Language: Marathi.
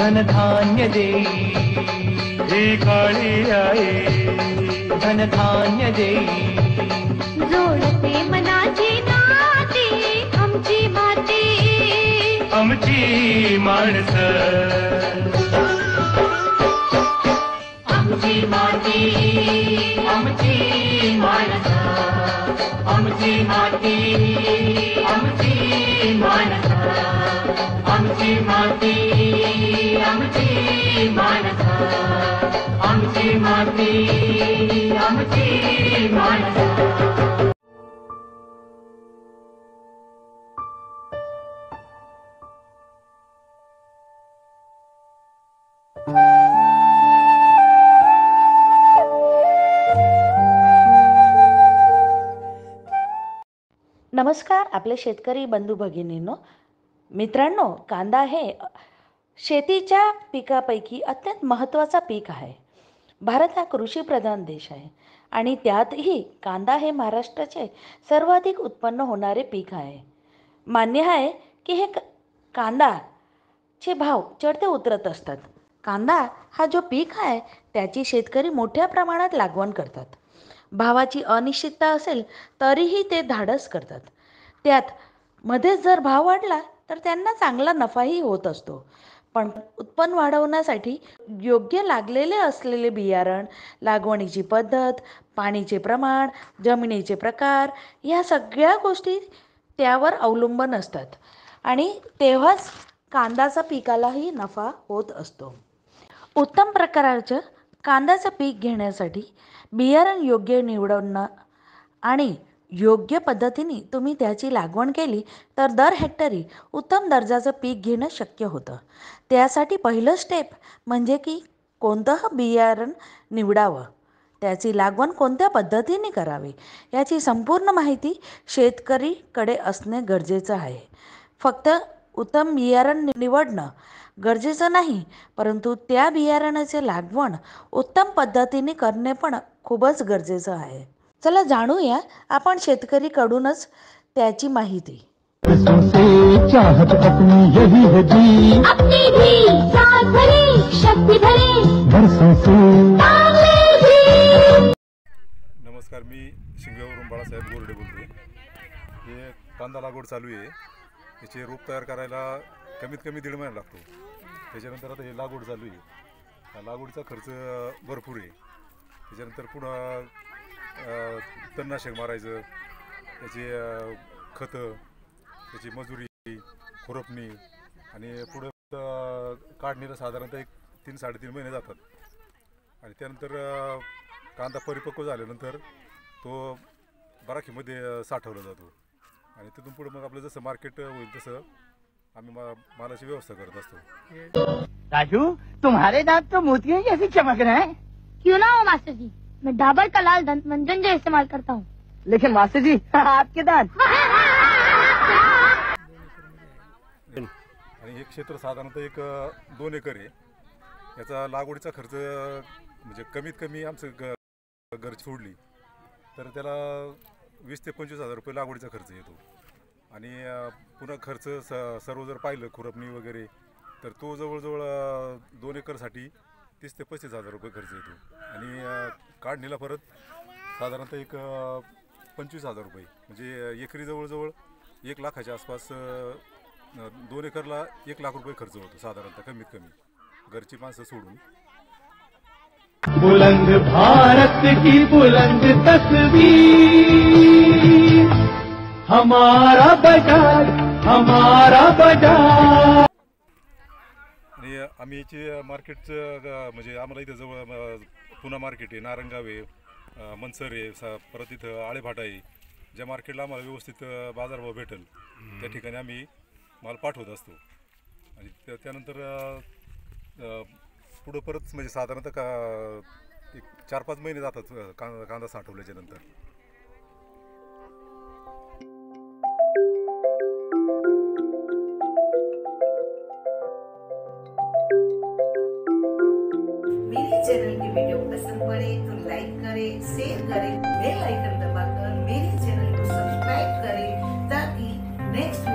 धनधान्य देई ही काळी आई धनधान्य देई जोडते मनाची नाती आमची माती आमची माणसं आमची माती आमची माणसं आमची माती आमची माणसं आमची माती आमची माणसं आमची माती आमची माणसं. नमस्कार आपले शेतकरी बंधू भगिनींनो, मित्रांनो, कांदा हे शेतीच्या पिकापैकी अत्यंत महत्त्वाचा पीक आहे. भारत हा कृषीप्रधान देश आहे आणि त्यातही कांदा हे महाराष्ट्राचे सर्वाधिक उत्पन्न होणारे पीक आहे. मान्य आहे की हे कांदाचे भाव चढते उतरत असतात. कांदा हा जो पीक आहे त्याची शेतकरी मोठ्या प्रमाणात लागवड करतात. भावाची अनिश्चितता असेल तरीही ते धाडस करतात. त्यात मध्येच जर भाव वाढला तर त्यांना चांगला नफाही होत असतो. पण उत्पन्न वाढवण्यासाठी योग्य लागलेले असलेले बियारण, लागवडीची पद्धत, पाणीचे प्रमाण, जमिनीचे प्रकार या सगळ्या गोष्टी त्यावर अवलंबून असतात आणि तेव्हाच कांद्याचा पिकालाही नफा होत असतो. उत्तम प्रकारचं कांद्याचं पीक घेण्यासाठी बियारण योग्य निवडणं आणि योग्य पद्धतीने तुम्ही त्याची लागवड केली तर दर हेक्टरी उत्तम दर्जाचं पीक घेणं शक्य होतं. त्यासाठी पहिलं स्टेप म्हणजे की कोणतं बियारण निवडावं, त्याची लागवड कोणत्या पद्धतीने करावी याची संपूर्ण माहिती शेतकरीकडे असणे गरजेचं आहे. फक्त उत्तम बियारण निवडणं गरजेचं नाही, परंतु त्या बियाणाचे लागवड उत्तम पद्धतीने करणे पण खूपच गरजेचं आहे. चला जाणूया आपण शेतकरीकडूनच त्याची माहिती. चाहत अपनी यही है जी, अपनी भी साथ भरे शक्ति भरे बरसों से. नमस्कार, मी शिंगेवरून बाळासाहेब गोरडे बोलतोय. हे कांदा लागवड चालू आहे. याचे रोप तयार करायला कमीत कमी 1.5 महिना लागतो. त्याच्यानंतर आता हे लागवड चालू आहे. लागवडीचा खर्च भरपूर आहे. त्याच्यानंतर पुन्हा तणनाशक मारायचं, त्याची खतं, त्याची मजुरी, खुरपणी आणि पुढं काढणीला साधारणतः 3-3.5 महिने जातात. आणि त्यानंतर कांदा परिपक्व झाल्यानंतर तो बराखीमध्ये साठवला जातो आणि तिथून पुढे मग आपलं जसं मार्केट होईल तसं आम्ही मालाची व्यवस्था करत असतो. राजू, तुम्हारे दांत तो मोतियों जैसे चमक रहे हैं. क्यों ना हो मास्टर जी, मैं डाबर का लाल दंत मंजन जो इस्तेमाल करता हूँ. लेकिन मास्टर जी आपके दांत. आणि हे क्षेत्र साधारणतः 2 एकर आहे. याचा लागवडीचा खर्च म्हणजे कमीत कमी आमचं घर सोडली तर त्याला 20,000 ते 25,000 रुपये लागवडीचा खर्च येतो. आणि पुन्हा खर्च सर्व जर पाहिलं खुरपणी वगैरे तर तो जवळजवळ 2 एकरसाठी 30,000 ते 35,000 रुपये खर्च येतो. आणि काढणीला परत साधारणतः 25,000 रुपये म्हणजे एकरी जवळजवळ 1 लाखाच्या आसपास 2 एकरला 1 लाख रुपये खर्च होतो साधारणतः कमीत कमी घरची माणसं सोडून. बुलंद भारत की बुलंद तस्वीर, हमारा बाजार हमारा बाजार. आणि आम्ही याची मार्केटचं म्हणजे आम्हाला इथं जवळ पुणा मार्केट आहे, नारंगाव आहे, मनसर आहे, परत इथं आळेभाटा आहे. ज्या मार्केटला आम्हाला व्यवस्थित बाजारभाव भेटेल त्या ठिकाणी आम्ही माल पाठवत असतो. आणि त्यानंतर पुढं परत म्हणजे साधारणतः 4-5 महिने जातात कांदा साठवल्याच्या नंतर. मेरे चैनल की वीडियो पसंद पड़े तो लाइक करें, शेयर करें, बेल आइकन दबाकर मेरे चैनल को सब्सक्राइब करें ताकि नेक्स्ट